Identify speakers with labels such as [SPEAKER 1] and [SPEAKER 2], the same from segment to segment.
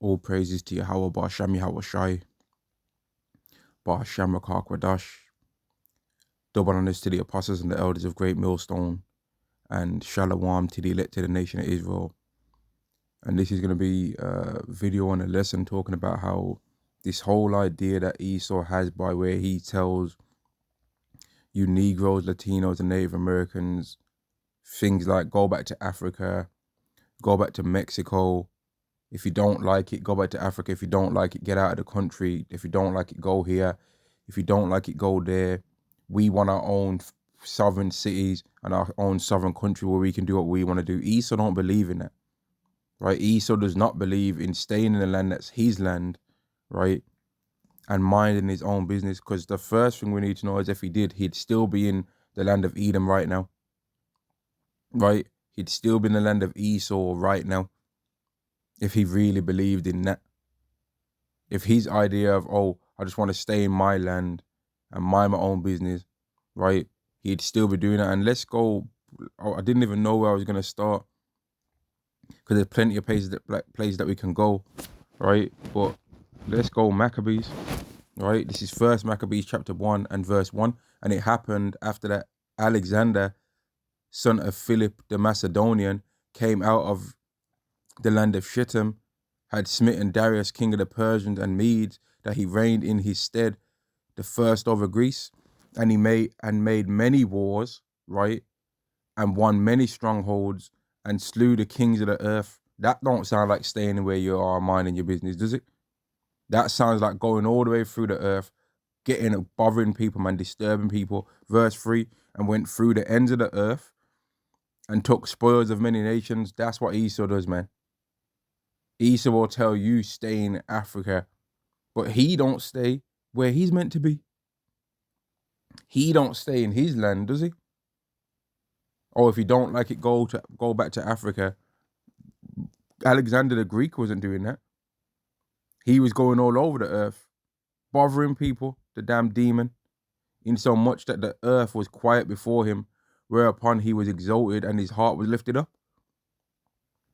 [SPEAKER 1] All praises to Yahweh Ba'Shem Yahweh Shai, Ba'Shem Rakak double honors to the apostles and the elders of Great Millstone, and Shalom to the elected nation of Israel. And this is going to be a video on a lesson talking about how this whole idea that Esau has by where he tells you Negroes, Latinos, and Native Americans things like go back to Africa, go back to Mexico. If you don't like it, go back to Africa. If you don't like it, get out of the country. If you don't like it, go here. If you don't like it, go there. We want our own sovereign cities and our own sovereign country where we can do what we want to do. Esau don't believe in that, right? Esau does not believe in staying in the land that's his land, right? And minding his own business, because the first thing we need to know is if he did, he'd still be in the land of Edom right now, right? He'd still be in the land of Esau right now if he really believed in that. If his idea of, oh, I just want to stay in my land and mind my own business, right? He'd still be doing that. And let's go. I didn't even know where I was going to start because there's plenty of places that we can go, right? But let's go Maccabees, right? This is First Maccabees chapter 1 and verse 1. And it happened after that Alexander, son of Philip the Macedonian, came out of the land of Shittim, had smitten Darius, king of the Persians and Medes, that he reigned in his stead, the first over Greece, and he made many wars, right, and won many strongholds, and slew the kings of the earth. That don't sound like staying where you are, minding your business, does it? That sounds like going all the way through the earth, bothering people, man, disturbing people. Verse 3, and went through the ends of the earth, and took spoils of many nations. That's what Esau does, man. Esau will tell you stay in Africa, but he don't stay where he's meant to be. He don't stay in his land, does he? Or if you don't like it, go back to Africa. Alexander the Greek wasn't doing that. He was going all over the earth, bothering people, the damn demon, in so much that the earth was quiet before him, whereupon he was exalted and his heart was lifted up.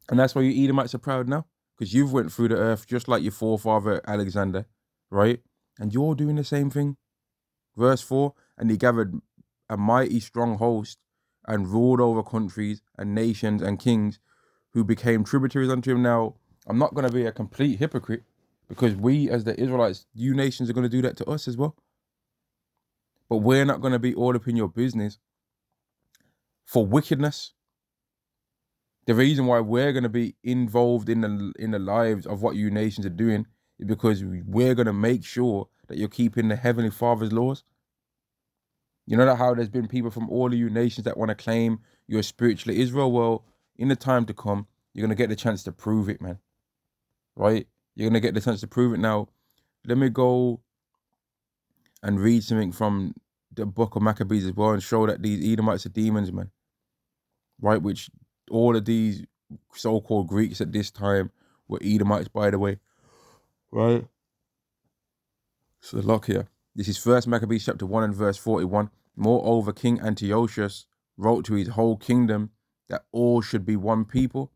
[SPEAKER 1] And that's why you Edomites are proud now, because you've went through the earth just like your forefather Alexander, right? And you're doing the same thing. Verse 4, and he gathered a mighty strong host and ruled over countries and nations and kings who became tributaries unto him. Now, I'm not going to be a complete hypocrite, because we as the Israelites, you nations are going to do that to us as well. But we're not going to be all up in your business for wickedness. The reason why we're going to be involved in the lives of what you nations are doing is because we're going to make sure that you're keeping the Heavenly Father's laws. You know that how there's been people from all of you nations that want to claim you're spiritually Israel? Well, in the time to come, you're going to get the chance to prove it, man. Right? You're going to get the chance to prove it. Now, let me go and read something from the book of Maccabees as well and show that these Edomites are demons, man. Right? Which all of these so-called Greeks at this time were Edomites, by the way. Right? So look here. This is First Maccabees chapter 1 and verse 41. Moreover, King Antiochus wrote to his whole kingdom that all should be one people.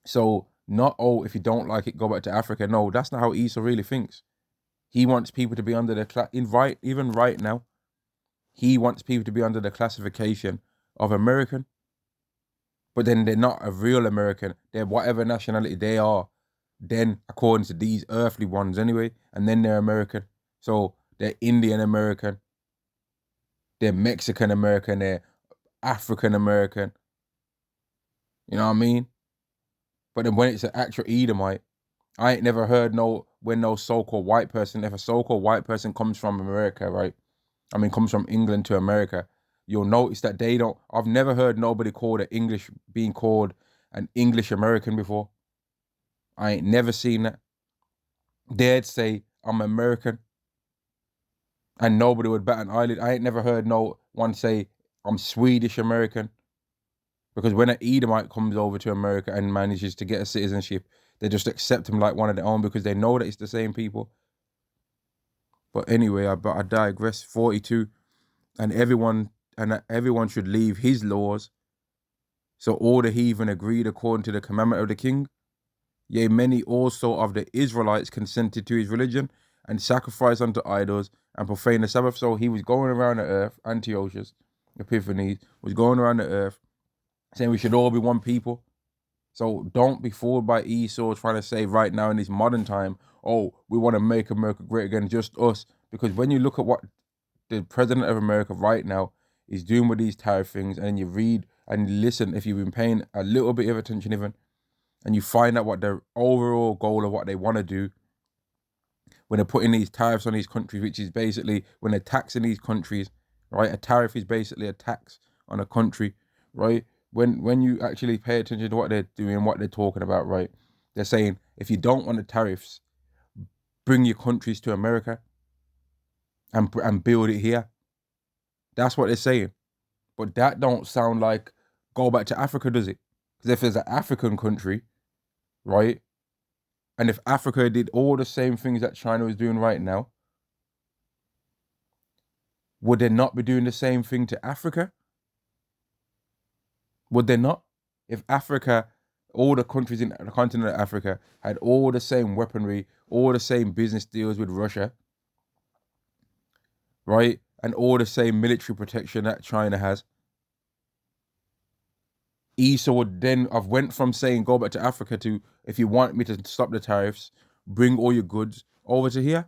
[SPEAKER 1] So not, oh, if you don't like it, go back to Africa. No, that's not how Esau really thinks. He wants people to be under the even right now, he wants people to be under the classification of American. But then they're not a real American. They're whatever nationality they are, then according to these earthly ones anyway, and then they're American. So they're Indian American, they're Mexican American, they're African American. You know what I mean? But then when it's an actual Edomite, I ain't never heard when no so-called white person, if a so-called white person comes from America, right? I mean, comes from England to America, you'll notice that I've never heard nobody being called an English American before. I ain't never seen that. They'd say, I'm American. And nobody would bat an eyelid. I ain't never heard no one say, I'm Swedish American. Because when an Edomite comes over to America and manages to get a citizenship, they just accept him like one of their own because they know that it's the same people. But anyway, I digress. 42, and everyone should leave his laws. So all the heathen agreed according to the commandment of the king. Yea, many also of the Israelites consented to his religion and sacrificed unto idols and profaned the Sabbath. So he was going around the earth, Antiochus Epiphanes was going around the earth saying we should all be one people. So don't be fooled by Esau trying to say right now in this modern time, oh, we want to make America great again, just us. Because when you look at what the president of America right now is doing with these tariff things, and you read and listen, if you've been paying a little bit of attention even, and you find out what their overall goal of what they want to do when they're putting these tariffs on these countries, which is basically when they're taxing these countries, right? A tariff is basically a tax on a country, right? When you actually pay attention to what they're doing, what they're talking about, right? They're saying if you don't want the tariffs, bring your countries to America and build it here. That's what they're saying. But that don't sound like go back to Africa, does it? Because if there's an African country, right? And if Africa did all the same things that China is doing right now, would they not be doing the same thing to Africa? Would they not? If Africa, all the countries in the continent of Africa had all the same weaponry, all the same business deals with Russia, right? And all the same military protection that China has, Esau would then have went from saying go back to Africa to if you want me to stop the tariffs, bring all your goods over to here.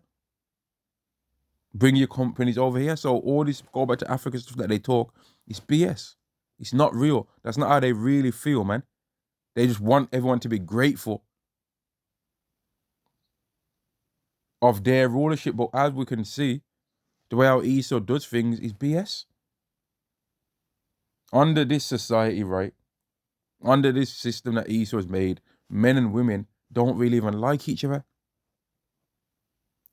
[SPEAKER 1] Bring your companies over here. So all this go back to Africa stuff that they talk, it's BS. It's not real. That's not how they really feel, man. They just want everyone to be grateful of their rulership. But as we can see, the way how Esau does things is BS. Under this society, right? Under this system that Esau has made, men and women don't really even like each other.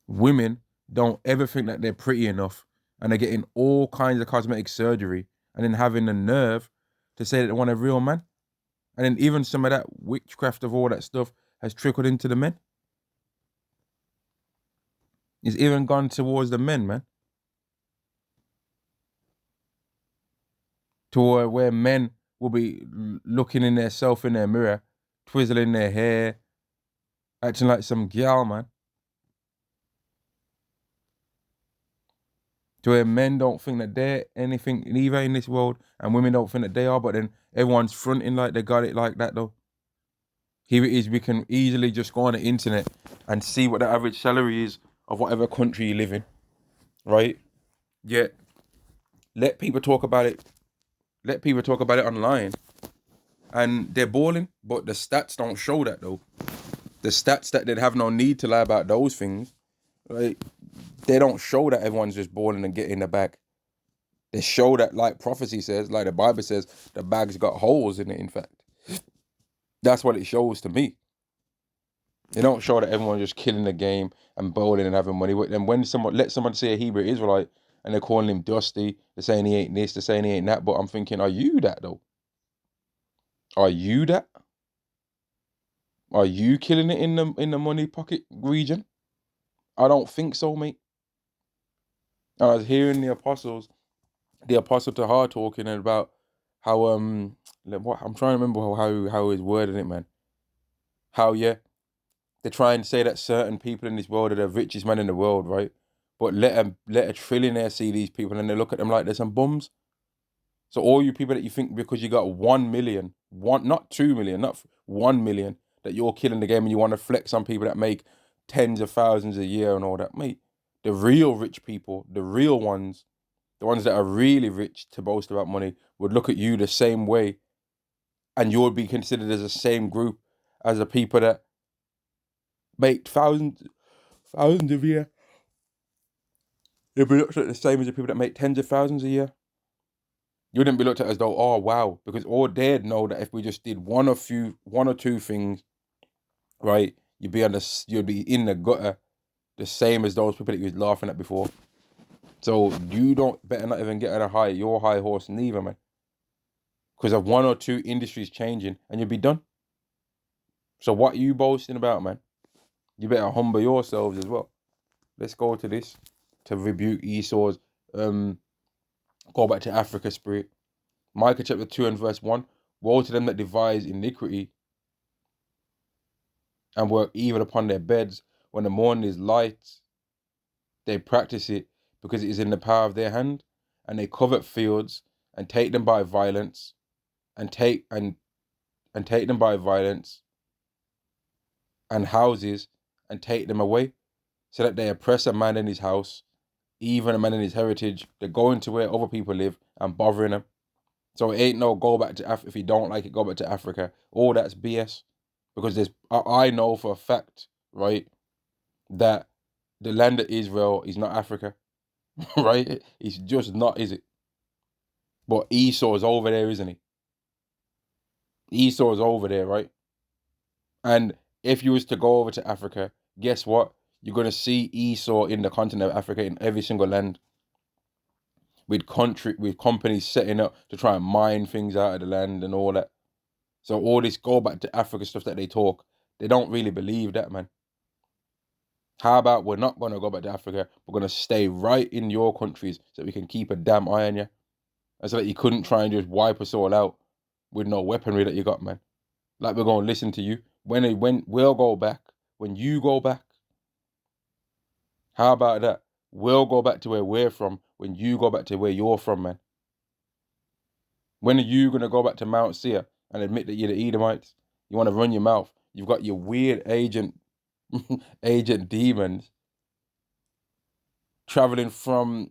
[SPEAKER 1] Women don't ever think that they're pretty enough, and they're getting all kinds of cosmetic surgery and then having the nerve to say that they want a real man. And then even some of that witchcraft of all that stuff has trickled into the men. It's even gone towards the men, man. To where men will be looking in their self in their mirror, twizzling their hair, acting like some gal, man. To where men don't think that they're anything either in this world, and women don't think that they are, but then everyone's fronting like they got it like that, though. Here it is, we can easily just go on the internet and see what the average salary is of whatever country you live in, right? Yet, let people talk about it. Let people talk about it online, and they're balling, but the stats don't show that, though. The stats that they'd have no need to lie about those things, right? They don't show that everyone's just balling and getting the bag. They show that, like prophecy says, like the Bible says, the bag's got holes in it, in fact. That's what it shows to me. They don't show that everyone's just killing the game and bowling and having money. And when someone say a Hebrew Israelite and they're calling him dusty, they're saying he ain't this, they're saying he ain't that. But I'm thinking, are you that though? Are you that? Are you killing it in the money pocket region? I don't think so, mate. I was hearing the apostle Tahar talking about how what I'm trying to remember how he's wording it, man. How they try and say that certain people in this world are the richest man in the world, right? But let a trillionaire see these people and they look at them like they're some bums. So all you people that you think because you got 1 million, not 2 million, not 1 million, that you're killing the game and you want to flex on people that make tens of thousands a year and all that, mate. The real rich people, the real ones, the ones that are really rich to boast about money, would look at you the same way, and you would be considered as the same group as the people that make thousands a year. You'd be looked at the same as the people that make tens of thousands a year. You wouldn't be looked at as though, oh wow, because all they'd know that if we just did one or two things, right, you'd be in the gutter, the same as those people that you was laughing at before. So you don't better not even get on your high horse neither, man. Because of one or two industries changing and you'll be done. So what are you boasting about, man? You better humble yourselves as well. Let's go to this to rebuke Esau's go back to Africa spirit. Micah chapter 2 and verse 1. Woe to them that devise iniquity and work even upon their beds when the morning is light. They practice it because it is in the power of their hand, and they covet fields and take them by violence, and take them by violence, and houses, and take them away, so that they oppress a man in his house, even a man in his heritage. They're going to where other people live and bothering them. So it ain't no go back to Africa. If you don't like it, go back to Africa. All that's BS. Because I know for a fact, right, that the land of Israel is not Africa, right? It's just not, is it? But Esau is over there, isn't he? Esau is over there, right? And if you was to go over to Africa, guess what? You're gonna see Esau in the continent of Africa in every single land, with companies setting up to try and mine things out of the land and all that. So all this go back to Africa stuff that they talk, they don't really believe that, man. How about we're not gonna go back to Africa? We're gonna stay right in your countries so we can keep a damn eye on you, and so that you couldn't try and just wipe us all out with no weaponry that you got, man. Like we're gonna listen to you when we'll go back when you go back. How about that? We'll go back to where we're from when you go back to where you're from, man. When are you gonna go back to Mount Seir and admit that you're the Edomites? You want to run your mouth. You've got your weird agent demons traveling from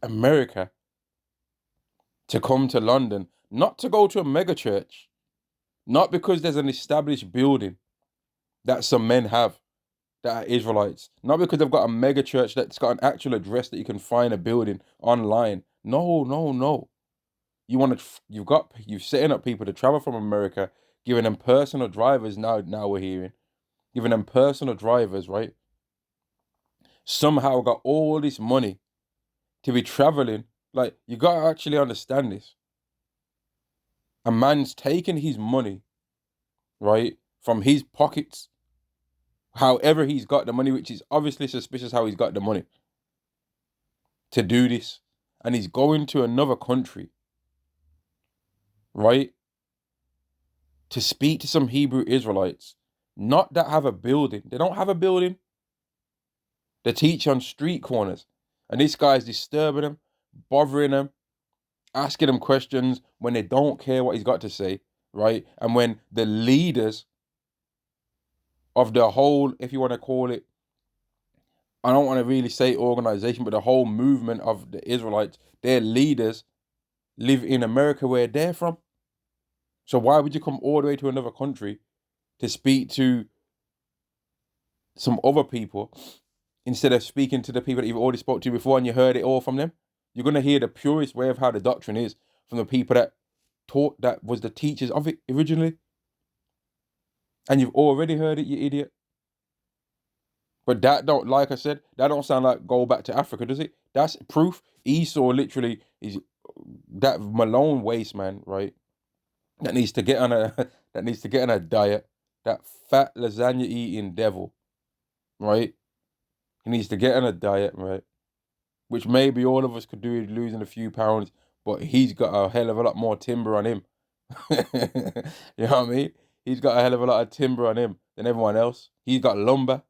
[SPEAKER 1] America to come to London, not to go to a mega church, not because there's an established building that some men have that are Israelites, not because they've got a mega church that's got an actual address that you can find a building online. No, no, no. You've setting up people to travel from America, giving them personal drivers. Now we're hearing, giving them personal drivers, right? Somehow got all this money to be traveling. Like, you gotta actually understand this. A man's taking his money, right, from his pockets, however he's got the money, which is obviously suspicious how he's got the money to do this. And he's going to another country, right, to speak to some Hebrew Israelites, not that have a building. They don't have a building. They teach on street corners. And this guy's disturbing them, bothering them, asking them questions when they don't care what he's got to say, right? And when the leaders of the whole, if you want to call it, I don't want to really say organization, but the whole movement of the Israelites, their leaders live in America where they're from. So why would you come all the way to another country to speak to some other people instead of speaking to the people that you've already spoke to before and you heard it all from them? You're going to hear the purest way of how the doctrine is from the people that taught, that was the teachers of it originally. And you've already heard it, you idiot. But that don't, like I said, that don't sound like go back to Africa, does it? That's proof. Esau literally is that Malone waste man, right? That needs to get on a that needs to get on a diet. That fat lasagna eating devil, right? He needs to get on a diet, right? Which maybe all of us could do with losing a few pounds, but he's got a hell of a lot more timber on him. You know what I mean? He's got a hell of a lot of timber on him than everyone else. He's got lumber.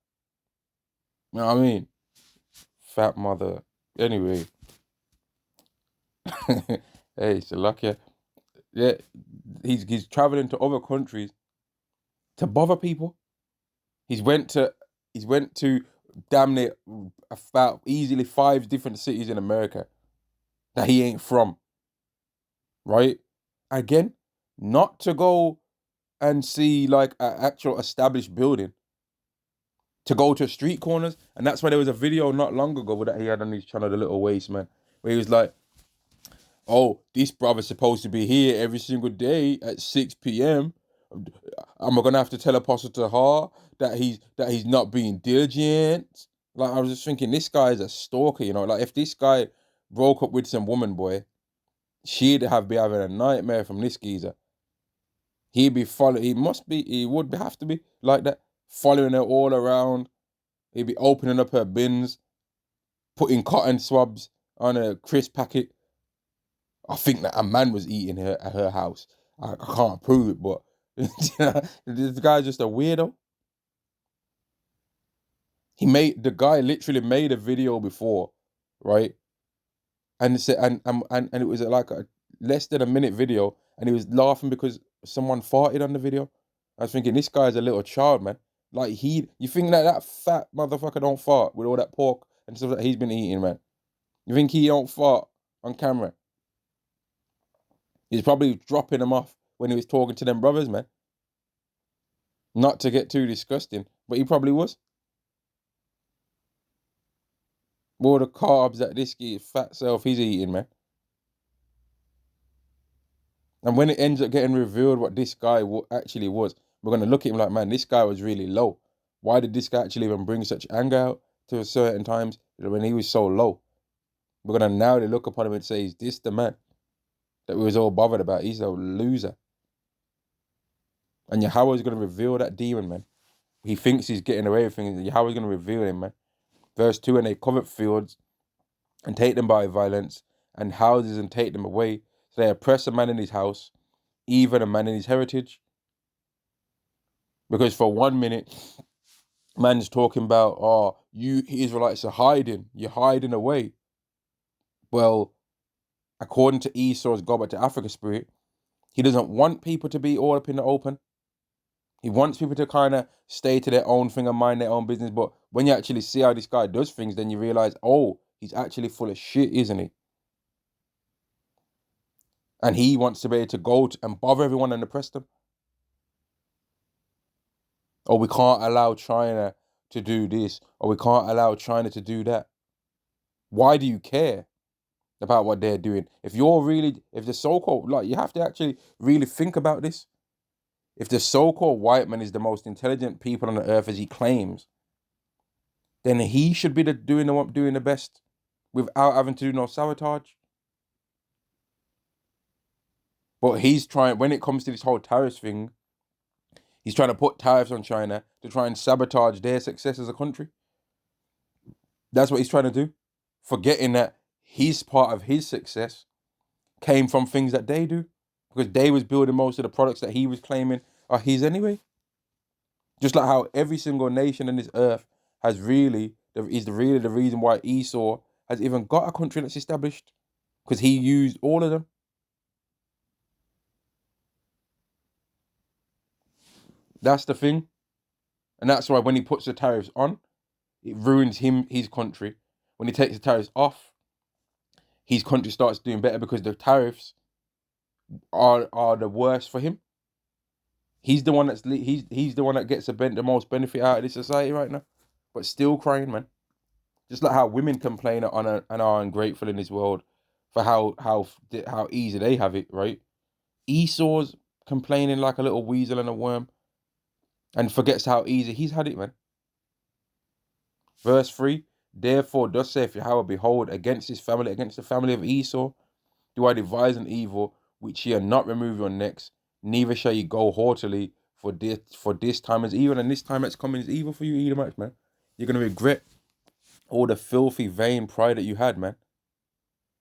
[SPEAKER 1] You know what I mean? Fat mother. Anyway. Hey, Salakia. Yeah, he's traveling to other countries to bother people. He's went to damn near about easily 5 different cities in America that he ain't from. Right? Again, not to go and see like an actual established building, to go to street corners. And that's why there was a video not long ago that he had on his channel, The Little Waste Man, where he was like, oh, this brother's supposed to be here every single day at 6 p.m. Am I gonna have to tell Apostle Tahar that he's not being diligent? Like, I was just thinking, this guy is a stalker, you know. Like, if this guy broke up with some woman, boy, she'd be having a nightmare from this geezer. He'd be following. He would have to be like that, following her all around. He'd be opening up her bins, putting cotton swabs on a crisp packet. I think that a man was eating her at her house. I can't prove it, but this guy's just a weirdo. The guy literally made a video before, right? And it was like a less than a minute video, and he was laughing because someone farted on the video. I was thinking, this guy's a little child, man. Like you think that fat motherfucker don't fart with all that pork and stuff that he's been eating, man? You think he don't fart on camera? He's probably dropping them off when he was talking to them brothers, man. Not to get too disgusting, but he probably was. All the carbs that this fat self he's eating, man. And when it ends up getting revealed what this guy actually was, we're going to look at him like, man, this guy was really low. Why did this guy actually even bring such anger out to certain times when he was so low? We're going to now look upon him and say, is this the man that we was all bothered about? He's a loser. And Yahweh's going to reveal that demon, man. He thinks he's getting away with things. Yahweh's going to reveal him, man. Verse 2, and they covet fields and take them by violence, and houses and take them away. So they oppress a man in his house, even a man in his heritage. Because for 1 minute, man's talking about, oh, you Israelites are hiding. You're hiding away. Well, according to Esau's go back to Africa spirit, he doesn't want people to be all up in the open. He wants people to kind of stay to their own thing and mind their own business. But when you actually see how this guy does things, then you realize, oh, he's actually full of shit, isn't he? And he wants to be able to go and bother everyone and oppress them. Or we can't allow China to do this, or we can't allow China to do that. Why do you care about what they're doing? If the so-called, like, you have to actually really think about this. If the so-called white man is the most intelligent people on the earth, as he claims, then he should be doing the best without having to do no sabotage. But he's trying, when it comes to this whole tariffs thing, he's trying to put tariffs on China to try and sabotage their success as a country. That's what he's trying to do. Forgetting that his part of his success came from things that they do. Because they was building most of the products that he was claiming are his anyway. Just like how every single nation on this earth is really the reason why Esau has even got a country that's established. Because he used all of them. That's the thing. And that's why when he puts the tariffs on, it ruins his country. When he takes the tariffs off, his country starts doing better because the tariffs are the worst for him. He's the one he's the one that gets the most benefit out of this society right now, but still crying, man. Just like how women complain and are ungrateful in this world for how easy they have it, right? Esau's complaining like a little weasel and a worm, and forgets how easy he's had it, man. Verse 3, therefore thus saith Yahweh, behold, against his family, against the family of Esau, do I devise an evil which ye not remove your necks, neither shall ye go haughtily, for this time is evil, and this time that's coming is evil for you, Edomites, man. You're going to regret all the filthy, vain pride that you had, man.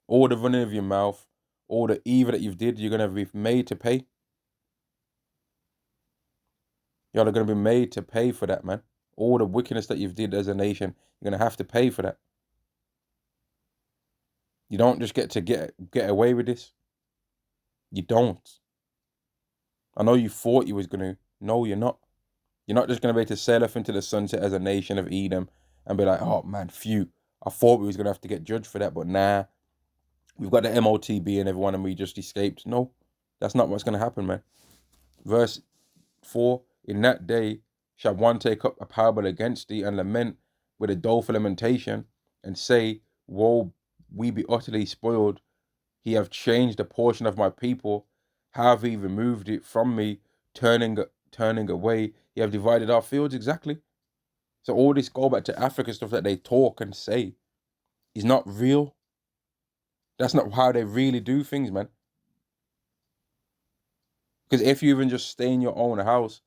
[SPEAKER 1] All the running of your mouth, all the evil that you've did, you're going to be made to pay. Y'all are going to be made to pay for that, man. All the wickedness that you've did as a nation, you're going to have to pay for that. You don't just get to get away with this. You don't. I know you thought you was going to. No, you're not. You're not just going to be able to sail off into the sunset as a nation of Edom and be like, oh man, phew. I thought we was going to have to get judged for that, but nah. We've got the MOTB and everyone and we just escaped. No, that's not what's going to happen, man. Verse 4, in that day shall one take up a parable against thee and lament with a doleful lamentation and say, woe, we be utterly spoiled. He have changed a portion of my people. How have he removed it from me, turning away? He have divided our fields. Exactly. So all this go back to Africa stuff that they talk and say is not real. That's not how they really do things, man. Because if you even just stay in your own house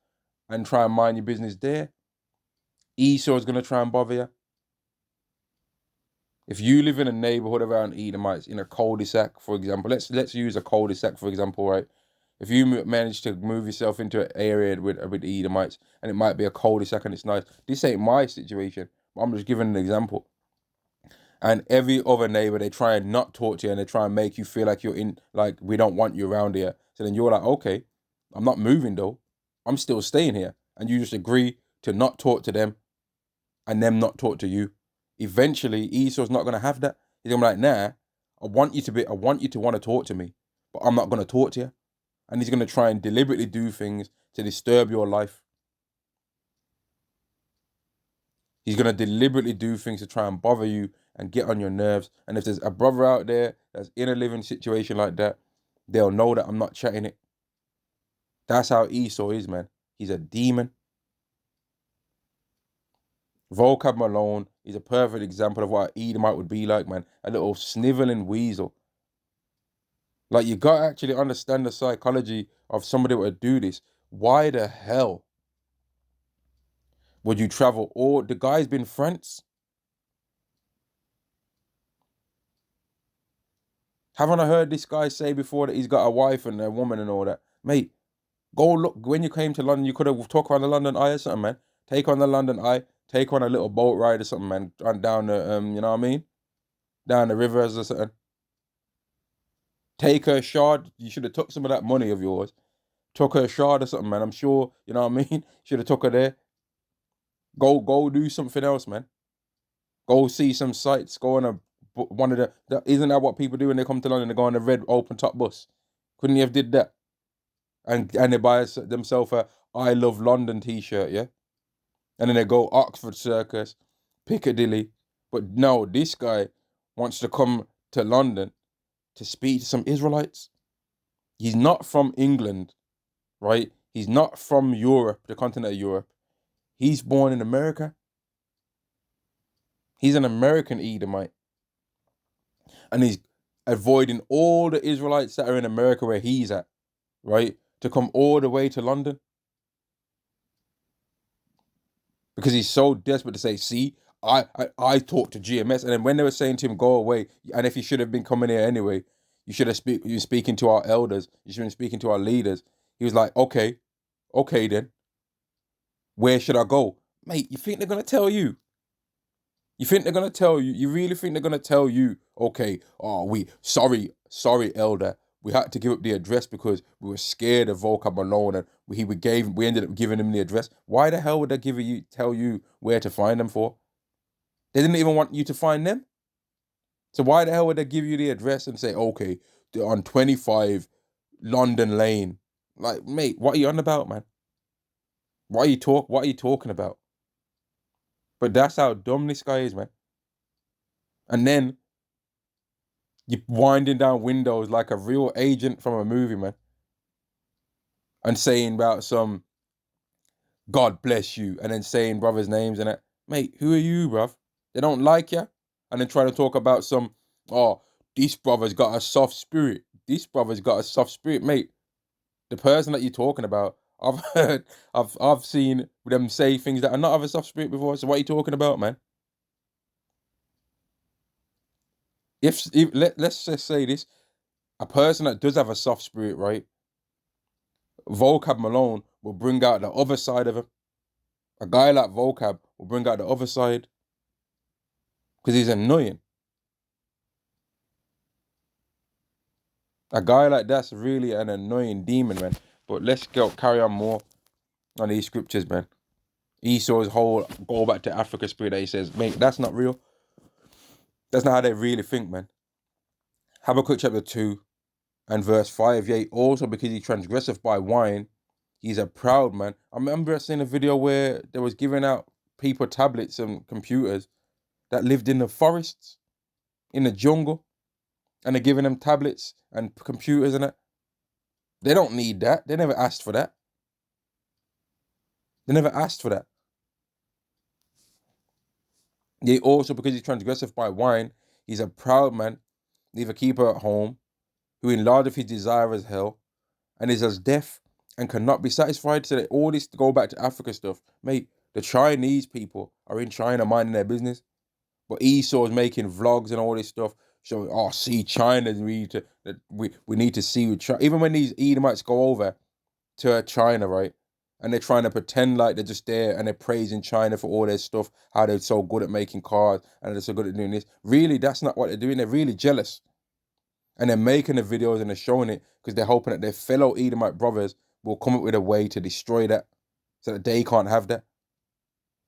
[SPEAKER 1] and try and mind your business there, Esau is going to try and bother you. If you live in a neighborhood around Edomites in a cul-de-sac, for example, let's use a cul-de-sac, for example, right? If you manage to move yourself into an area with Edomites, and it might be a cul-de-sac and it's nice, this ain't my situation, I'm just giving an example. And every other neighbor, they try and not talk to you, and they try and make you feel like you're in, like, we don't want you around here. So then you're like, okay, I'm not moving though. I'm still staying here. And you just agree to not talk to them and them not talk to you. Eventually, Esau's not gonna have that. He's gonna be like, nah, I want you to want to talk to me, but I'm not gonna talk to you. And he's gonna try and deliberately do things to disturb your life. He's gonna deliberately do things to try and bother you and get on your nerves. And if there's a brother out there that's in a living situation like that, they'll know that I'm not chatting it. That's how Esau is, man. He's a demon. Vocab Malone is a perfect example of what an Edomite would be like, man. A little sniveling weasel. Like, you gotta actually understand the psychology of somebody that would do this. Why the hell would you travel all... The guy's been France. Haven't I heard this guy say before that he's got a wife and a woman and all that? Mate, go look. When you came to London, you could have took on the London Eye or something, man. Take on the London Eye. Take on a little boat ride or something, man. And down the, you know what I mean? Down the rivers or something. Take her shard. You should have took some of that money of yours. Took her shard or something, man. I'm sure, you know what I mean? Should have took her there. Go do something else, man. Go see some sights. Go on one of the isn't that what people do when they come to London? They go on a red open top bus. Couldn't you have did that? And they buy themselves a I Love London t-shirt, yeah? And then they go Oxford Circus, Piccadilly. But no, this guy wants to come to London to speak to some Israelites. He's not from England, right? He's not from Europe, the continent of Europe. He's born in America. He's an American Edomite. And he's avoiding all the Israelites that are in America where he's at, right? To come all the way to London. Because he's so desperate to say, see, I talked to GMS. And then when they were saying to him, go away, and if you should have been coming here anyway, you should have been speaking to our elders, you should have been speaking to our leaders. He was like, okay then. Where should I go? Mate, you think they're going to tell you? You think they're going to tell you? You really think they're going to tell you, okay, sorry, elder. We had to give up the address because we were scared of Vocab Malone, and we ended up giving him the address. Why the hell would they tell you where to find them for? They didn't even want you to find them. So why the hell would they give you the address and say, okay, they're on 25 London Lane? Like, mate, what are you on about, man? What are you talking about? But that's how dumb this guy is, man. And then you're winding down windows like a real agent from a movie, man. And saying about some God bless you, and then saying brothers' names and that. Mate, who are you, bruv? They don't like you. And then trying to talk about some, this brother's got a soft spirit. This brother's got a soft spirit, mate. The person that you're talking about, I've seen them say things that are not of a soft spirit before. So what are you talking about, man? Let's just say this, a person that does have a soft spirit, right? Vocab Malone will bring out the other side of him. A guy like Vocab will bring out the other side because he's annoying. A guy like that's really an annoying demon, man. But let's carry on more on these scriptures, man. Esau's whole go back to Africa spirit that he says, mate, that's not real. That's not how they really think, man. Habakkuk chapter 2 and verse 5. Yea, also because he transgresseth by wine, he's a proud man. I remember seeing a video where they was giving out people tablets and computers that lived in the forests, in the jungle, and they're giving them tablets and computers and that. They don't need that. They never asked for that. They never asked for that. Yea, also because he transgresseth by wine, he's a proud man, neither keeper at home, who enlargeth his desire as hell, and is as deaf and cannot be satisfied. So that all this to go back to Africa stuff, mate. The Chinese people are in China minding their business, but Esau's making vlogs and all this stuff, showing, see, China, we need to see with China. Even when these Edomites go over to China, right? and they're trying to pretend like they're just there, and they're praising China for all their stuff, how they're so good at making cars and they're so good at doing this. Really, that's not what they're doing. They're really jealous, and they're making the videos and they're showing it because they're hoping that their fellow Edomite brothers will come up with a way to destroy that, so that they can't have that.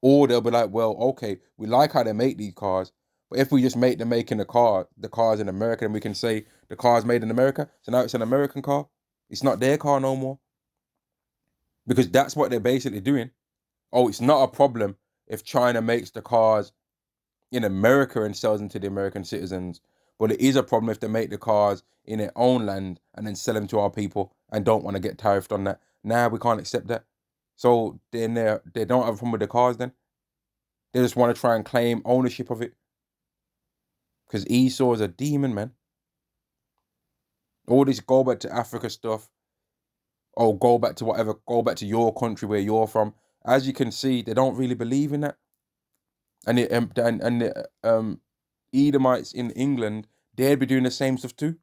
[SPEAKER 1] Or they'll be like, well, okay, we like how they make these cars, but if we just make them making the cars in America, then we can say the car's made in America. So now it's an American car. It's not their car no more. Because that's what they're basically doing. Oh, it's not a problem if China makes the cars in America and sells them to the American citizens. But it is a problem if they make the cars in their own land and then sell them to our people and don't want to get tariffed on that. Nah, we can't accept that. So then they don't have a problem with the cars then. They just want to try and claim ownership of it. Because Esau is a demon, man. All this go back to Africa stuff, or go back to whatever, go back to your country where you're from. As you can see, they don't really believe in that. And the Edomites in England, they'd be doing the same stuff too.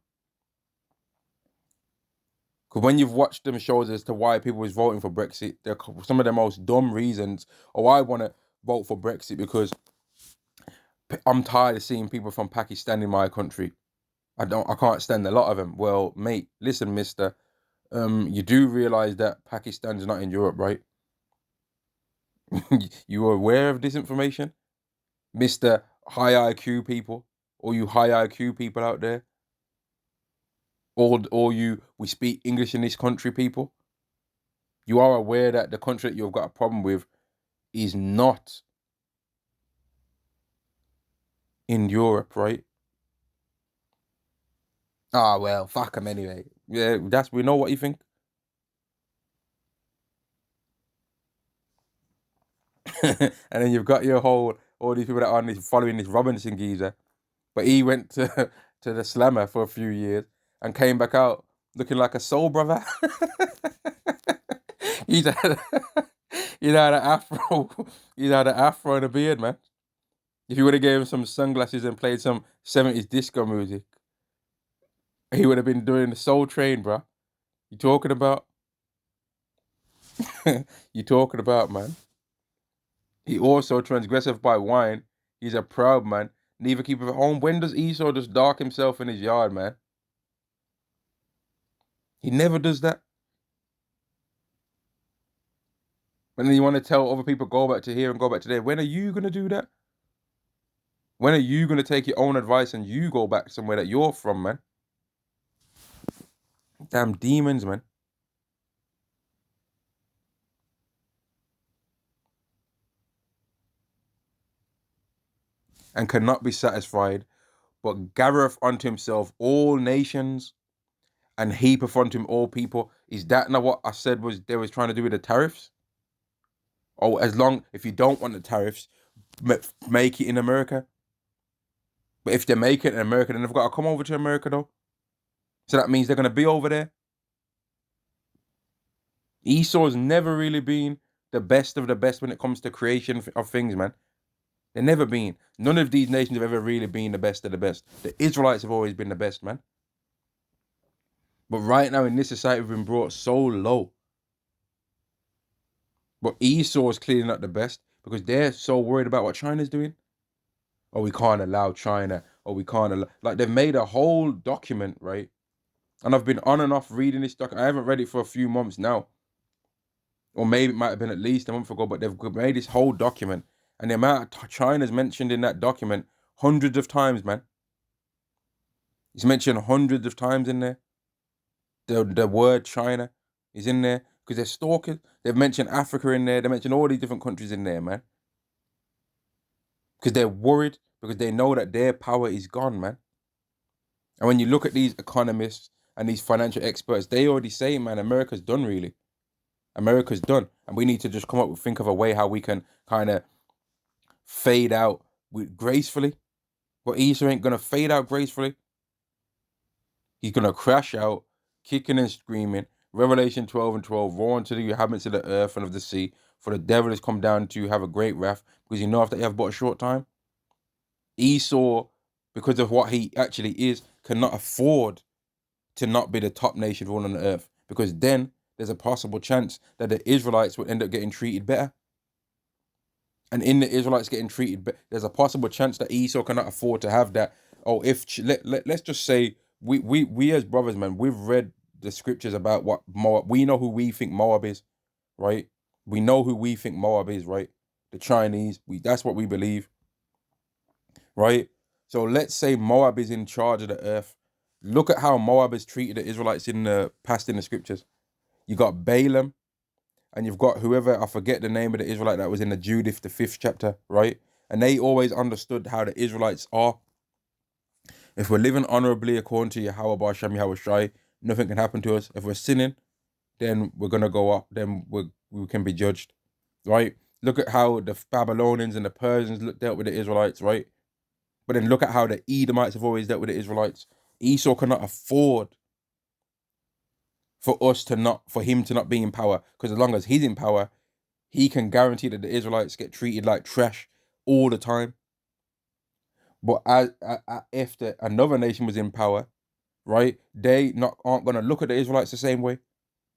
[SPEAKER 1] Because when you've watched them shows as to why people was voting for Brexit, they're some of the most dumb reasons. Oh, I want to vote for Brexit because I'm tired of seeing people from Pakistan in my country. I can't stand a lot of them. Well, mate, listen, mister. You do realize that Pakistan's not in Europe, right? You are aware of this information, Mr. High IQ people, or you high IQ people out there, or you we speak English in this country people. You are aware that the country that you've got a problem with is not in Europe, right? Ah, well, fuck them anyway. Yeah, we know what you think. And then you've got all these people that are following this Robinson geezer, but he went to to the slammer for a few years and came back out looking like a soul brother. he's had he's had an afro, he's had an afro and a beard, man. If you would have gave him some sunglasses and played some 70s disco music, he would have been doing the Soul Train, bro. You talking about? You talking about, man? He also transgressive by wine. He's a proud man. Neither keep at home. When does Esau just dark himself in his yard, man? He never does that. When you want to tell other people go back to here and go back to there, when are you gonna do that? When are you gonna take your own advice and you go back somewhere that you're from, man? Damn demons, man. And cannot be satisfied, but gathereth unto himself all nations, and heapeth unto him all people. Is that not what I said was they was trying to do with the tariffs? Oh, as long if you don't want the tariffs, make it in America. But if they make it in America, then they've got to come over to America though. So that means they're gonna be over there. Esau's never really been the best of the best when it comes to creation of things, man. They've never been. None of these nations have ever really been the best of the best. The Israelites have always been the best, man. But right now in this society, we've been brought so low. But Esau is clearly not the best because they're so worried about what China's doing. Oh, we can't allow China. Oh, we can't allow. Like, they've made a whole document, right? And I've been on and off reading this document. I haven't read it for a few months now. Or maybe it might have been at least a month ago, but they've made this whole document. And the amount of China's mentioned in that document hundreds of times, man. It's mentioned hundreds of times in there. The word China is in there because they're stalkers. They've mentioned Africa in there. They mentioned all these different countries in there, man. Because they're worried because they know that their power is gone, man. And when you look at these economists and these financial experts, they already say, man, America's done, really. America's done. And we need to just think of a way how we can kind of fade out gracefully. But Esau ain't going to fade out gracefully. He's going to crash out, kicking and screaming. Revelation 12:12, roar unto the inhabitants of the earth and of the sea, for the devil has come down to have a great wrath, because you know after you have but a short time. Esau, because of what he actually is, cannot afford to not be the top nation ruling on the earth, because then there's a possible chance that the Israelites would end up getting treated better. And in the Israelites getting treated better, there's a possible chance that Esau cannot afford to have that. Oh, if let's just say we as brothers, man, we've read the scriptures about what Moab. We know who we think Moab is, right? We know who we think Moab is, right? The Chinese. That's what we believe, right? So let's say Moab is in charge of the earth. Look at how Moab has treated the Israelites in the past in the scriptures. You got Balaam, and you've got whoever, I forget the name of the Israelite that was in the Judith, the 5th chapter, right? And they always understood how the Israelites are. If we're living honorably according to Yahweh Ba'Shem Yahweh Shai, nothing can happen to us. If we're sinning, then we're going to go up. Then we can be judged, right? Look at how the Babylonians and the Persians dealt with the Israelites, right? But then look at how the Edomites have always dealt with the Israelites. Esau cannot afford for him to not be in power, because as long as he's in power, he can guarantee that the Israelites get treated like trash all the time. But if another nation was in power, right, they aren't going to look at the Israelites the same way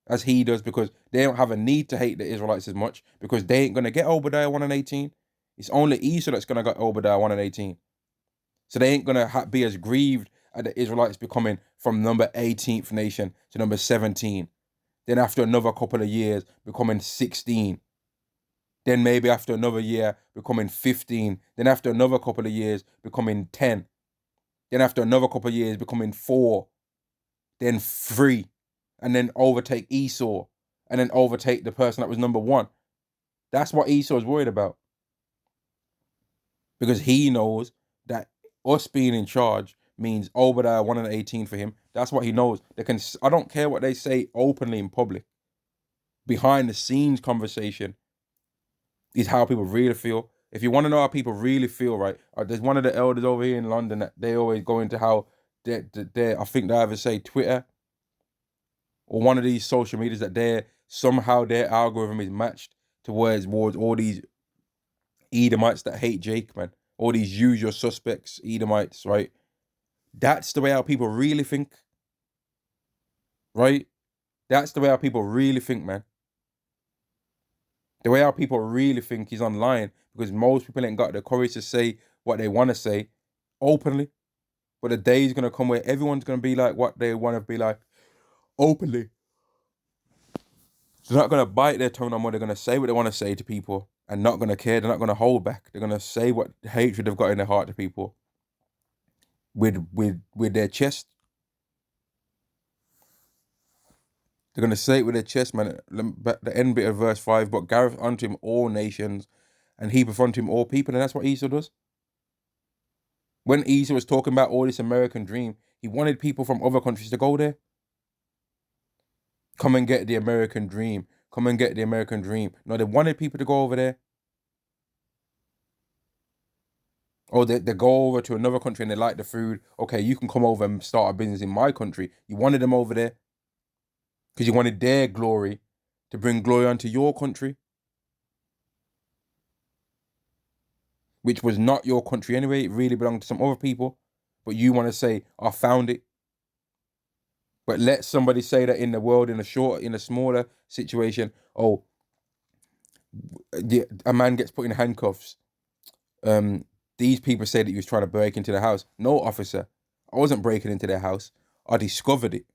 [SPEAKER 1] as he does, because they don't have a need to hate the Israelites as much, because they ain't going to get Obadiah 1 and 18. It's only Esau that's going to get Obadiah 1 and 18. So they ain't going to be as grieved at the Israelites becoming from number 18th nation to number 17. Then after another couple of years, becoming 16. Then maybe after another year, becoming 15. Then after another couple of years, becoming 10. Then after another couple of years, becoming 4. Then 3. And then overtake Esau. And then overtake the person that was number 1. That's what Esau is worried about. Because he knows that us being in charge means Obadiah 1 and 18 for him. That's what he knows. I don't care what they say openly in public. Behind the scenes conversation is how people really feel. If you want to know how people really feel, right? There's one of the elders over here in London that they always go into how I think they either say Twitter or one of these social medias that somehow their algorithm is matched towards all these Edomites that hate Jake, man. All these usual suspects, Edomites, right? That's the way how people really think, right? That's the way how people really think, man. The way how people really think is online, because most people ain't got the courage to say what they want to say openly. But the day is going to come where everyone's going to be like what they want to be like openly. They're not going to bite their tongue no more. They're going to say what they want to say to people and not going to care. They're not going to hold back. They're going to say what hatred they've got in their heart to people with their chest. They're going to say it with their chest, man. The end bit of verse 5, but Gareth unto him all nations, and he unto him all people. And that's what Esau does. When Esau was talking about all this American dream, he wanted people from other countries to go there. Come and get the American dream. Come and get the American dream. No, they wanted people to go over there. Or they go over to another country and they like the food. Okay, you can come over and start a business in my country. You wanted them over there because you wanted their glory to bring glory unto your country, which was not your country anyway. It really belonged to some other people. But you want to say, I found it. But let somebody say that in the world, in a smaller situation, oh, a man gets put in handcuffs. These people say that he was trying to break into the house. No, officer, I wasn't breaking into their house. I discovered it.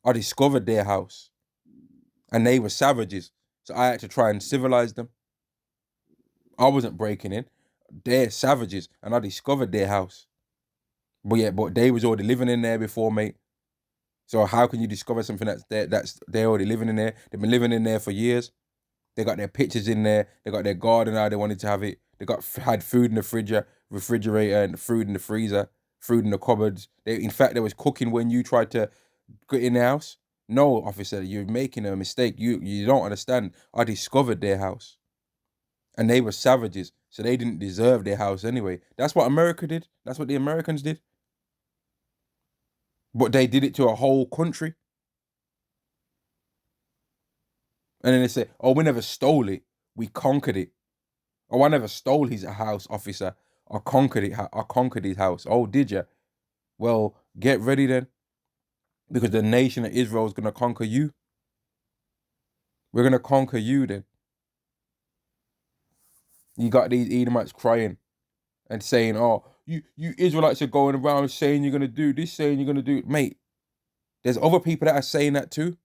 [SPEAKER 1] I discovered their house. And they were savages. So I had to try and civilize them. I wasn't breaking in. They're savages. And I discovered their house. But they was already living in there before, mate. So how can you discover something that's they're already living in there? They've been living in there for years. They got their pictures in there. They got their garden how they wanted to have it. They had food in the refrigerator and food in the freezer, food in the cupboards. In fact, there was cooking when you tried to get in the house. No, officer, you're making a mistake. You don't understand. I discovered their house. And they were savages, so they didn't deserve their house anyway. That's what America did. That's what the Americans did. But they did it to a whole country. And then they say, oh, we never stole it. We conquered it. Oh, I never stole his house, officer. I conquered it. I conquered his house. Oh, did you? Well, get ready then. Because the nation of Israel is going to conquer you. We're going to conquer you then. You got these Edomites crying and saying, oh, you Israelites are going around saying you're going to do this, saying you're going to do... Mate, there's other people that are saying that too.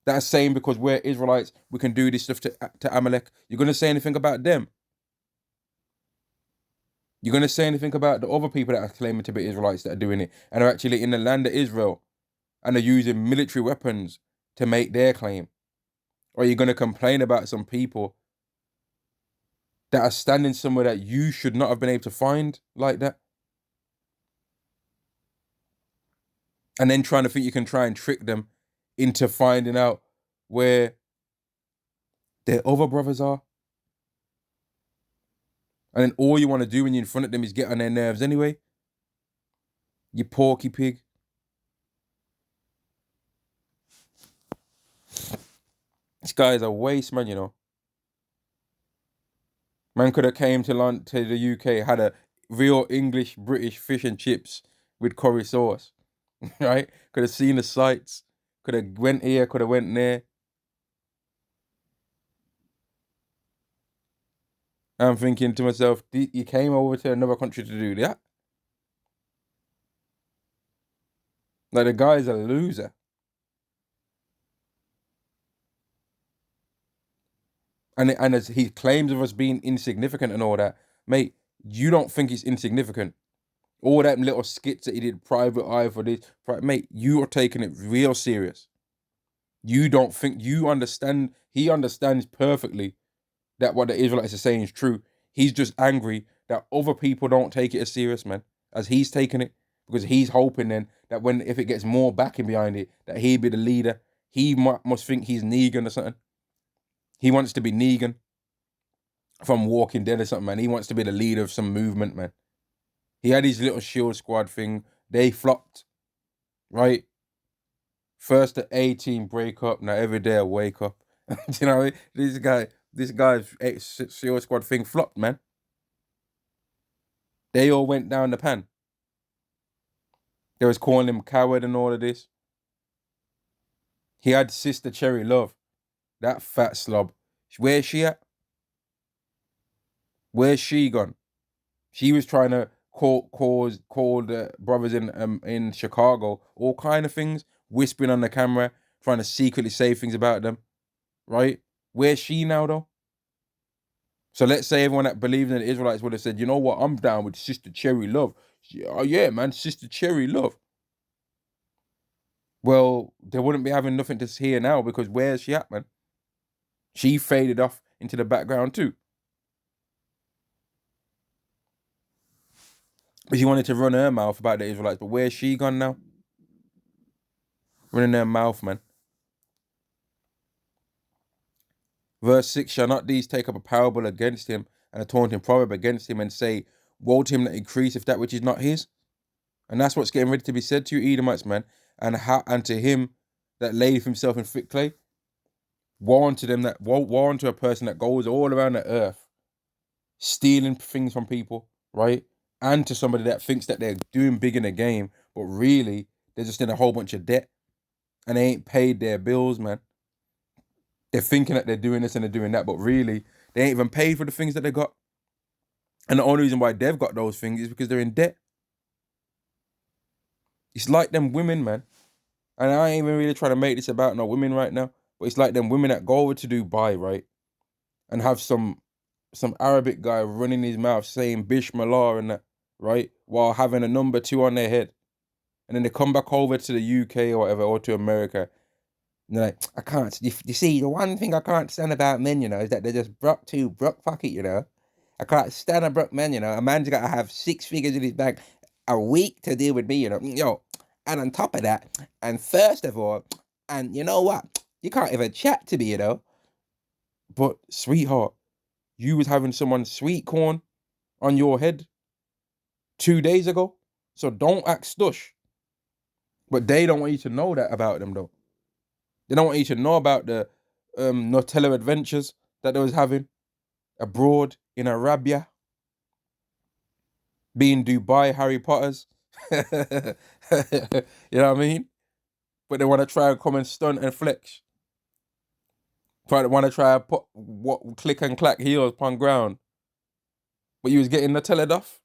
[SPEAKER 1] That are saying because we're Israelites, we can do this stuff to Amalek. You're going to say anything about them? You're going to say anything about the other people that are claiming to be Israelites that are doing it and are actually in the land of Israel and are using military weapons to make their claim? Or are you going to complain about some people that are standing somewhere that you should not have been able to find like that? And then trying to think you can try and trick them into finding out where their other brothers are. And then all you want to do when you're in front of them is get on their nerves anyway. You porky pig. This guy is a waste, man, you know. Man could have came to London, to the UK, had a real English, British fish and chips with curry sauce, right? Could have seen the sights. Could have went here, could have went there. I'm thinking to myself, you came over to another country to do that? Like, the guy's a loser. And as he claims of us being insignificant and all that, mate, you don't think he's insignificant. All that little skits that he did, private eye for this, mate, you are taking it real serious. You don't think, you understand, he understands perfectly that what the Israelites are saying is true. He's just angry that other people don't take it as serious, man, as he's taking it, because he's hoping then that if it gets more backing behind it, that he'd be the leader. He must think he's Negan or something. He wants to be Negan from Walking Dead or something, man. He wants to be the leader of some movement, man. He had his little Shield Squad thing. They flopped, right? First the A-team break up. Now every day I wake up. You know, this guy's Shield Squad thing flopped, man. They all went down the pan. They was calling him coward and all of this. He had Sister Cherry Love. That fat slob. Where's she at? Where's she gone? She was trying to call the brothers in Chicago all kind of things, whispering on the camera, trying to secretly say things about them, right? Where's she now, though? So let's say everyone that believes in the Israelites would have said, you know what, I'm down with Sister Cherry Love. Oh yeah, man, Sister Cherry Love. Well, they wouldn't be having nothing to hear now, because where's she at, man? She faded off into the background too. But she wanted to run her mouth about the Israelites, but where's she gone now? Running her mouth, man. Verse 6, shall not these take up a parable against him, and a taunting proverb against him, and say, woe to him that increaseth that which is not his? And that's what's getting ready to be said to you, Edomites, man. And to him that layeth himself in thick clay. Woe unto them woe unto a person that goes all around the earth, stealing things from people, right? And to somebody that thinks that they're doing big in the game, but really, they're just in a whole bunch of debt. And they ain't paid their bills, man. They're thinking that they're doing this and they're doing that, but really, they ain't even paid for the things that they got. And the only reason why they've got those things is because they're in debt. It's like them women, man. And I ain't even really trying to make this about no women right now, but it's like them women that go over to Dubai, right? And have some Arabic guy running his mouth saying Bismillah and that, right? While having a number 2 on their head. And then they come back over to the UK or whatever, or to America. And they're like, I can't. You see, the one thing I can't stand about men, you know, is that they're just broke pocket, you know. I can't stand a broke man, you know. A man's got to have 6 figures in his bank a week to deal with me, you know. Yo, and on top of that, and first of all, and you know what? You can't even chat to me, you know. But, sweetheart, you was having someone's sweet corn on your head 2 days ago. So don't act stush. But they don't want you to know that about them, though. They don't want you to know about the Nutella adventures that they was having abroad in Arabia, being Dubai Harry Potters. You know what I mean? But they want to try and come and stunt and flex. Want to try and put what click and clack heels upon ground, but you was getting the teleduff.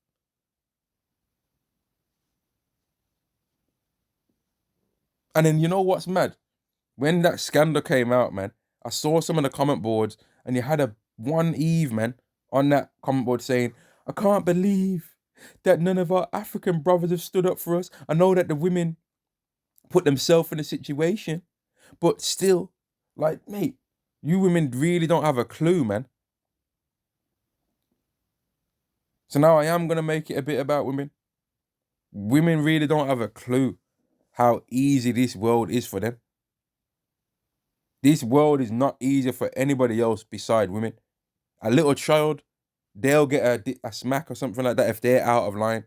[SPEAKER 1] And then you know what's mad? When that scandal came out, man, I saw some of the comment boards, and you had a one Eve man on that comment board saying, "I can't believe that none of our African brothers have stood up for us. I know that the women put themselves in a situation, but still, like, mate, you women really don't have a clue, man." So now I am gonna make it a bit about women. Women really don't have a clue how easy this world is for them. This world is not easy for anybody else beside women. A little child, they'll get a smack or something like that if they're out of line,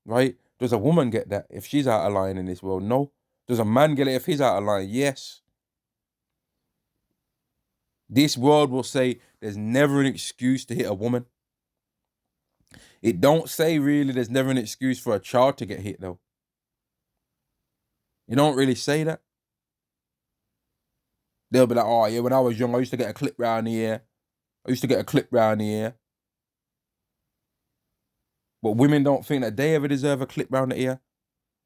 [SPEAKER 1] right? Does a woman get that if she's out of line in this world? No. Does a man get it if he's out of line? Yes. This world will say there's never an excuse to hit a woman. It don't say really there's never an excuse for a child to get hit though. You don't really say that. They'll be like, oh yeah, when I was young, I used to get a clip round the ear. I used to get a clip round the ear. But women don't think that they ever deserve a clip round the ear.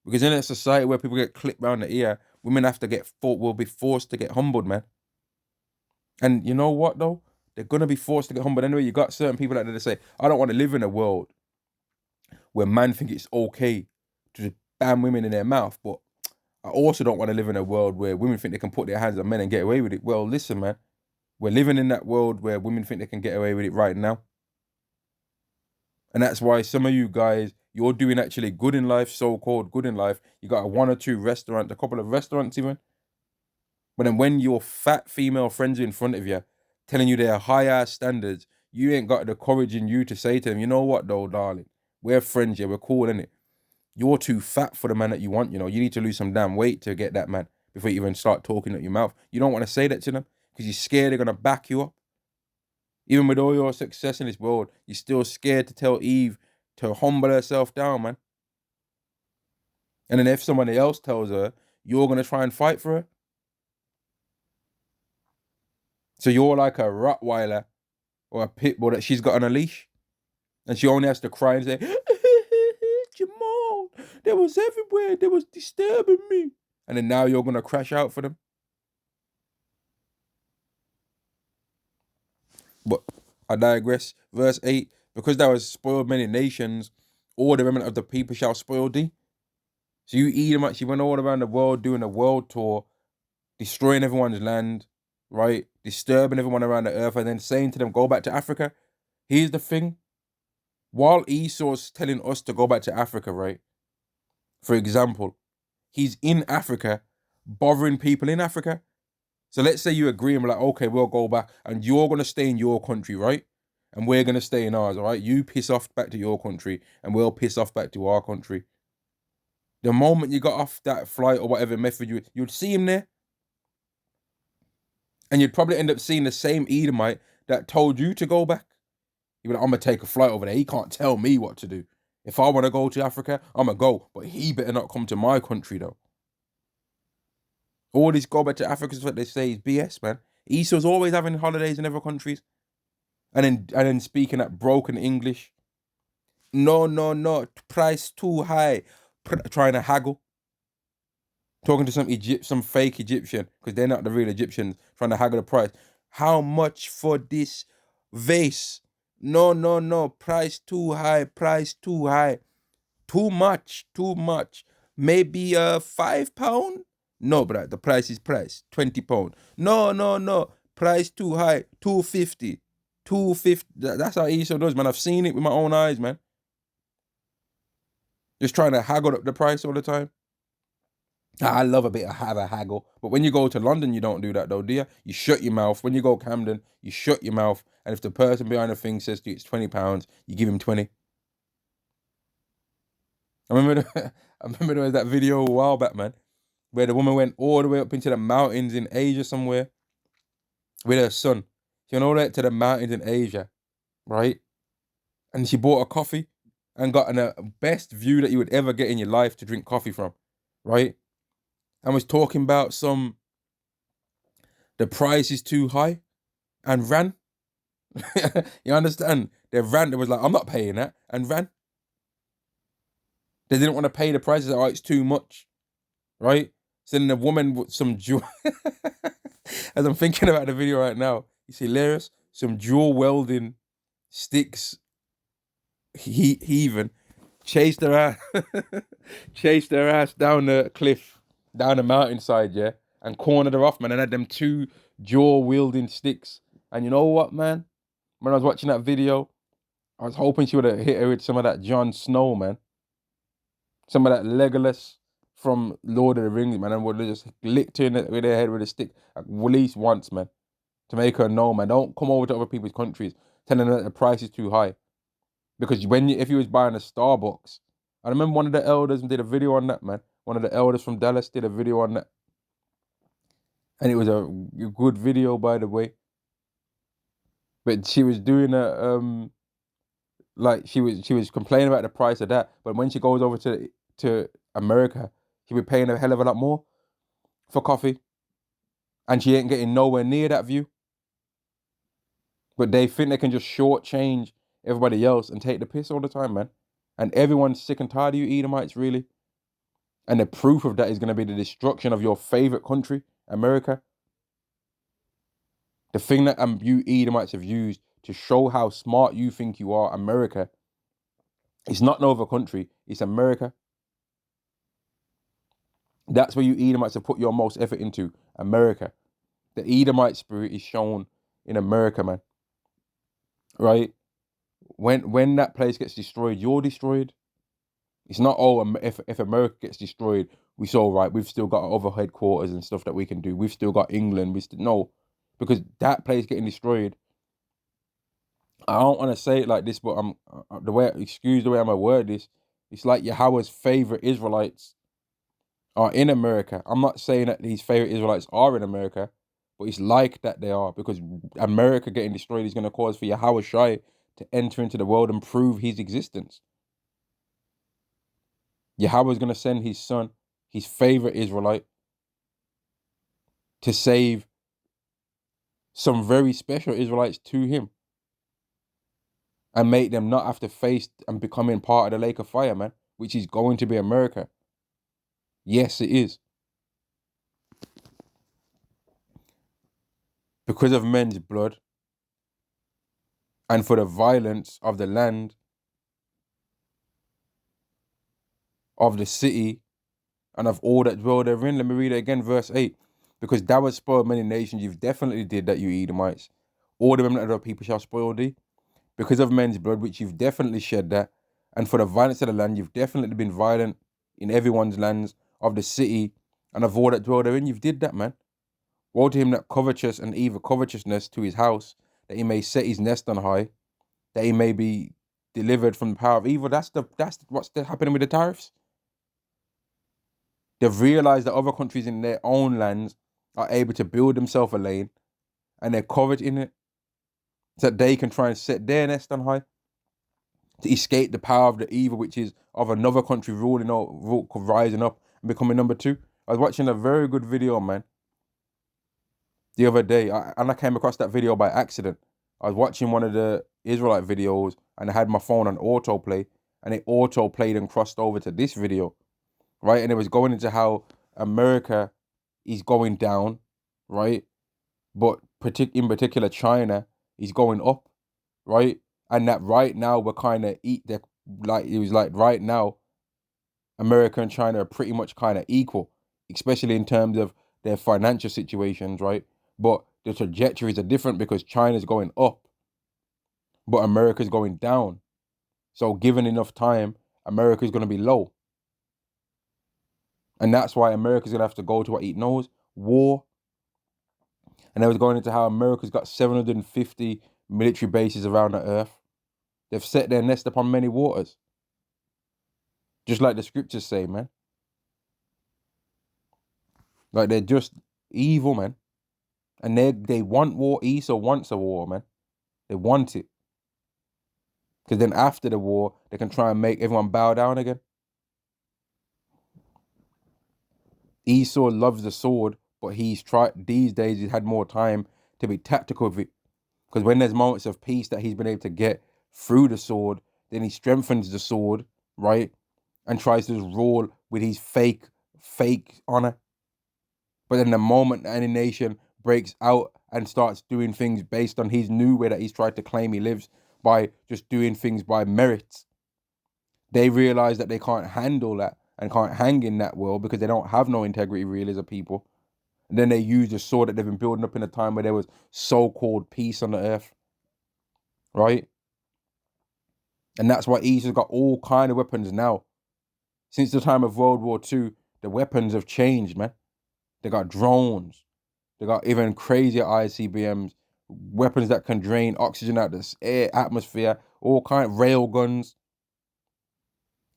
[SPEAKER 1] Because in a society where people get clipped round the ear, women have to will be forced to get humbled, man. And you know what though? They're gonna be forced to get humbled anyway. You got certain people out there that say, I don't want to live in a world where men think it's okay to just bam women in their mouth, but I also don't want to live in a world where women think they can put their hands on men and get away with it. Well, listen, man, we're living in that world where women think they can get away with it right now. And that's why some of you guys, you're doing actually good in life, so-called good in life. You got a one or two restaurants, a couple of restaurants even. But then when your fat female friends are in front of you, telling you they're high-ass standards, you ain't got the courage in you to say to them, you know what though, darling? We're friends, yeah, we're cool, innit? You're too fat for the man that you want, you know. You need to lose some damn weight to get that man before you even start talking at your mouth. You don't want to say that to them because you're scared they're going to back you up. Even with all your success in this world, you're still scared to tell Eve to humble herself down, man. And then if somebody else tells her, you're going to try and fight for her. So you're like a Rottweiler or a pit bull that she's got on a leash. And she only has to cry and say, Jamal, they was everywhere. They was disturbing me. And then now you're going to crash out for them. But I digress. Verse 8, because thou hast spoiled many nations, all the remnant of the people shall spoil thee. So you Edomite, she went all around the world doing a world tour, destroying everyone's land, right? Disturbing everyone around the earth, and then saying to them, go back to Africa. Here's the thing. While Esau's telling us to go back to Africa, right? For example, he's in Africa, bothering people in Africa. So let's say you agree and we're like, okay, we'll go back and you're going to stay in your country, right? And we're going to stay in ours, all right? You piss off back to your country and we'll piss off back to our country. The moment you got off that flight or whatever method, you'd see him there. And you'd probably end up seeing the same Edomite that told you to go back. You'd be like, I'm going to take a flight over there. He can't tell me what to do. If I want to go to Africa, I'm going to go. But he better not come to my country, though. All this go back to Africa is what they say is BS, man. Esau's always having holidays in other countries. And then speaking that broken English. No, price too high. Trying to haggle. Talking to some fake Egyptian, because they're not the real Egyptians, trying to haggle the price. How much for this vase? No, price too high, Too much. Maybe £5? No, but the price is price, £20. No, price too high, 250. 250. That's how Esau does, man. I've seen it with my own eyes, man. Just trying to haggle up the price all the time. I love have a haggle. But when you go to London, you don't do that though, do you? You shut your mouth. When you go Camden, you shut your mouth. And if the person behind the thing says to you it's £20, you give him 20. I remember there was that video a while back, man, where the woman went all the way up into the mountains in Asia somewhere with her son. She went all the way to the mountains in Asia, right? And she bought a coffee and got the best view that you would ever get in your life to drink coffee from, right? And was talking about The price is too high and ran. You understand? They ran. They was like, I'm not paying that, and ran. They didn't want to pay the prices. Oh, it's too much, right? So then the woman with some jewel. As I'm thinking about the video right now, it's hilarious. Some dual welding sticks, heaving, chased her ass, chased her ass down the cliff, down the mountainside, yeah, and cornered her off, man. And had them two dual wielding sticks. And you know what, man? When I was watching that video, I was hoping she would have hit her with some of that Jon Snow, man. Some of that Legolas from Lord of the Rings, man, and would have just licked her with her head with a stick at least once, man, to make her know, man. Don't come over to other people's countries telling them that the price is too high. Because if you was buying a Starbucks, I remember one of the elders did a video on that, man. One of the elders from Dallas did a video on that. And it was a good video, by the way. But she was doing she was complaining about the price of that, but when she goes over to America, she'll be paying a hell of a lot more for coffee, and she ain't getting nowhere near that view. But they think they can just shortchange everybody else and take the piss all the time, man. And everyone's sick and tired of you Edomites, really. And the proof of that is going to be the destruction of your favorite country, America. The thing that you Edomites have used to show how smart you think you are, America, it's not no other country, it's America. That's where you Edomites have put your most effort into, America. The Edomite spirit is shown in America, man. Right? When that place gets destroyed, you're destroyed. It's not, if America gets destroyed, we've still got other headquarters and stuff that we can do. We've still got England. No, because that place getting destroyed. I don't want to say it like this, but excuse the way I'm gonna word this. It's like Yahweh's favorite Israelites are in America. I'm not saying that these favorite Israelites are in America, but it's like that they are, because America getting destroyed is going to cause for Yahweh Shai to enter into the world and prove his existence. Yahweh is going to send his son, his favorite Israelite, to save some very special Israelites to him and make them not have to face and becoming part of the lake of fire, man, which is going to be America. Yes, it is. Because of men's blood and for the violence of the land, of the city, and of all that dwell therein. Let me read it again, verse 8. Because thou hast spoiled many nations, you've definitely did that, you Edomites. All the remnant of the people shall spoil thee. Because of men's blood, which you've definitely shed that, and for the violence of the land, you've definitely been violent in everyone's lands, of the city, and of all that dwell therein. You've did that, man. Woe to him that covetous and evil covetousness to his house, that he may set his nest on high, that he may be delivered from the power of evil. That's what's happening with the tariffs. They've realized that other countries in their own lands are able to build themselves a lane, and they're coveting it, so that they can try and set their nest on high to escape the power of the evil, which is of another country rising up and becoming number two. I was watching a very good video, man, the other day, and I came across that video by accident. I was watching one of the Israelite videos, and I had my phone on autoplay, and it auto-played and crossed over to this video, right? And it was going into how America is going down, right? But in particular, China is going up, right? And that right now we're kind of right now, America and China are pretty much kind of equal, especially in terms of their financial situations, right? But the trajectories are different because China's going up, but America's going down. So given enough time, America's going to be low. And that's why America's going to have to go to what it knows, war. And they was going into how America's got 750 military bases around the earth. They've set their nest upon many waters. Just like the scriptures say, man. Like, they're just evil, man. And they want war. Esau wants a war, man. They want it. Because then after the war, they can try and make everyone bow down again. Esau loves the sword, but these days he's had more time to be tactical with it. Because when there's moments of peace that he's been able to get through the sword, then he strengthens the sword, right? And tries to just rule with his fake honor. But then the moment any nation breaks out and starts doing things based on his new way that he's tried to claim he lives by just doing things by merit, they realize that they can't handle that and can't hang in that world because they don't have no integrity really as a people. And then they use the sword that they've been building up in a time where there was so-called peace on the earth, right? And that's why Esau's got all kind of weapons now. Since the time of World War II, the weapons have changed, man. They got drones. They got even crazier ICBMs, weapons that can drain oxygen out the air atmosphere, all kind of rail guns,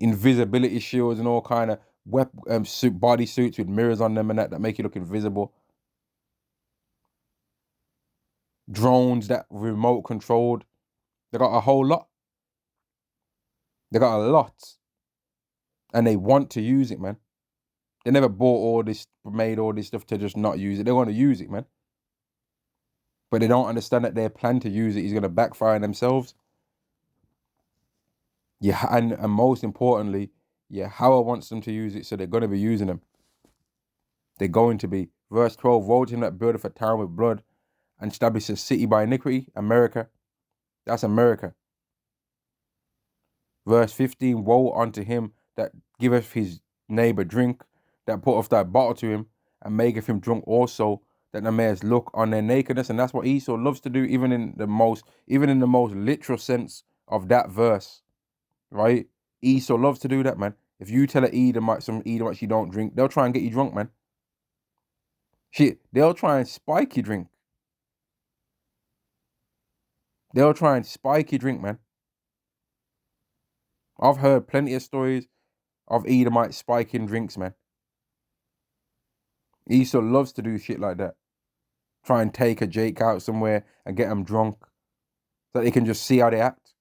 [SPEAKER 1] invisibility shields, and all kind of body suits with mirrors on them and that make you look invisible. Drones that remote controlled. They got a whole lot. They got a lot. And they want to use it, man. They never made all this stuff to just not use it. They want to use it, man. But they don't understand that their plan to use it is going to backfire on themselves. Yeah, and most importantly, Yahweh wants them to use it, so they're going to be using them. They're going to be. Verse 12, woe to him that buildeth a town with blood and establisheth a city by iniquity. America. That's America. Verse 15, woe unto him that giveth his neighbor drink, that putteth that bottle to him, and maketh him drunk also, that the mayest look on their nakedness. And that's what Esau loves to do, even in the most literal sense of that verse, right? Esau loves to do that, man. If you tell some Edomites you don't drink, they'll try and get you drunk, man. Shit, they'll try and spike your drink. They'll try and spike your drink, man. I've heard plenty of stories of Edomites spiking drinks, man. Esau loves to do shit like that. Try and take a Jake out somewhere and get them drunk so they can just see how they act.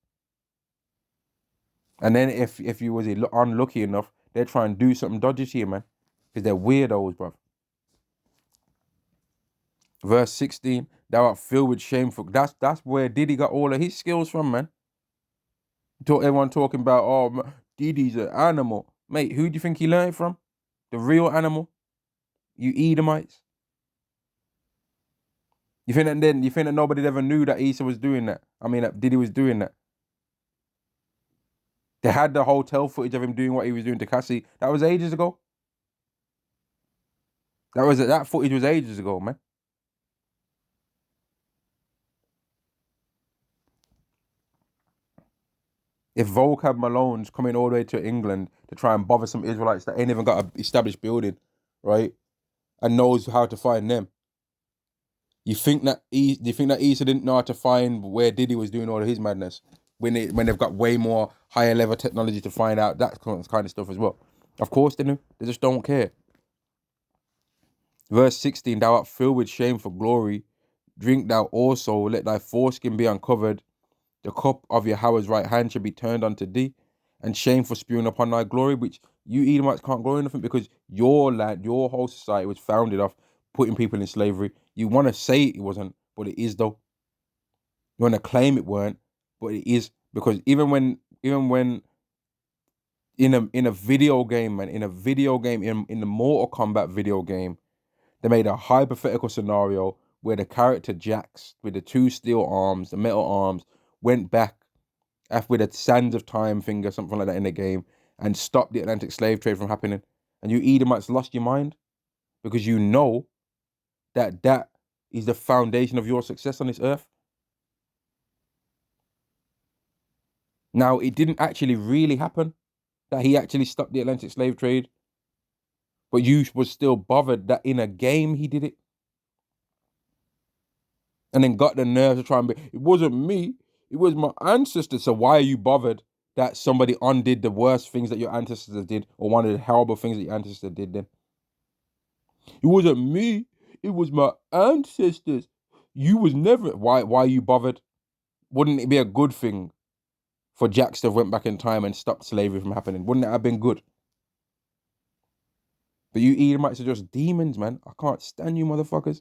[SPEAKER 1] And then if you was unlucky enough, they'll try and do something dodgy to you, man. Because they're weirdos, bruv. Verse 16, thou art filled with shameful. That's where Diddy got all of his skills from, man. Everyone talking about, oh, Diddy's an animal. Mate, who do you think he learned it from? The real animal? You Edomites? You think that nobody ever knew that Esau was doing that? I mean, that Diddy was doing that. They had the hotel footage of him doing what he was doing to Cassie. That was ages ago. That footage was ages ago, man. If Vocab Malone's coming all the way to England to try and bother some Israelites that ain't even got an established building, right, and knows how to find them, you think that Esau didn't know how to find where Diddy was doing all of his madness when they've got way more higher level technology to find out that kind of stuff as well? Of course they knew. They just don't care. Verse 16, thou art filled with shame for glory. Drink thou also, let thy foreskin be uncovered. The cup of Yahweh's right hand shall be turned unto thee, and shame for spewing upon thy glory, which you Edomites can't glory in nothing, because your land, your whole society was founded off putting people in slavery. You want to say it wasn't, but it is though. You want to claim it weren't, but it is, because even when in a video game, man, in the Mortal Kombat video game, they made a hypothetical scenario where the character Jax with the two steel arms, the metal arms, went back with a sands of time finger, something like that in the game, and stopped the Atlantic slave trade from happening. And you Edomites lost your mind because you know that is the foundation of your success on this earth. Now, it didn't actually really happen that he actually stopped the Atlantic slave trade, but you was still bothered that in a game he did it. And then got the nerve to try and be, it wasn't me, it was my ancestors. So why are you bothered that somebody undid the worst things that your ancestors did, or one of the horrible things that your ancestors did then? It wasn't me, it was my ancestors. You was never, why are you bothered? Wouldn't it be a good thing for Jax to have went back in time and stopped slavery from happening? Wouldn't it have been good? But you Edomites are just demons, man. I can't stand you motherfuckers.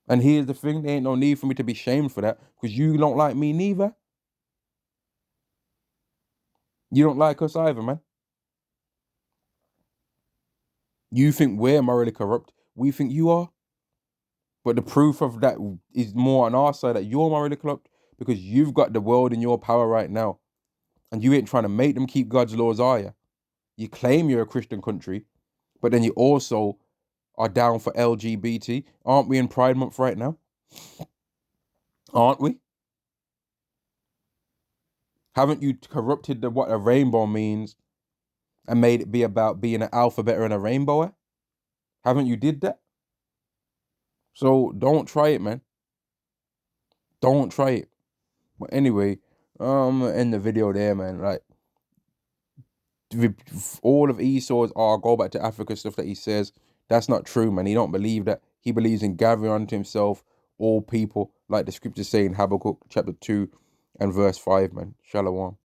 [SPEAKER 1] And here's the thing, there ain't no need for me to be shamed for that, because you don't like me neither. You don't like us either, man. You think we're morally corrupt. We think you are. But the proof of that is more on our side that you're morally corrupt, because you've got the world in your power right now. And you ain't trying to make them keep God's laws, are you? You claim you're a Christian country, but then you also are down for LGBT. Aren't we in Pride Month right now? Aren't we? Haven't you corrupted what a rainbow means and made it be about being an alphabet and a rainbow? Haven't you did that? So don't try it, man. Don't try it. But anyway, end the video there, man. Like, all of Esau's go back to Africa stuff that he says, that's not true, man. He don't believe that. He believes in gathering unto himself all people, like the scriptures say in Habakkuk chapter 2 and verse 5, man. Shalom.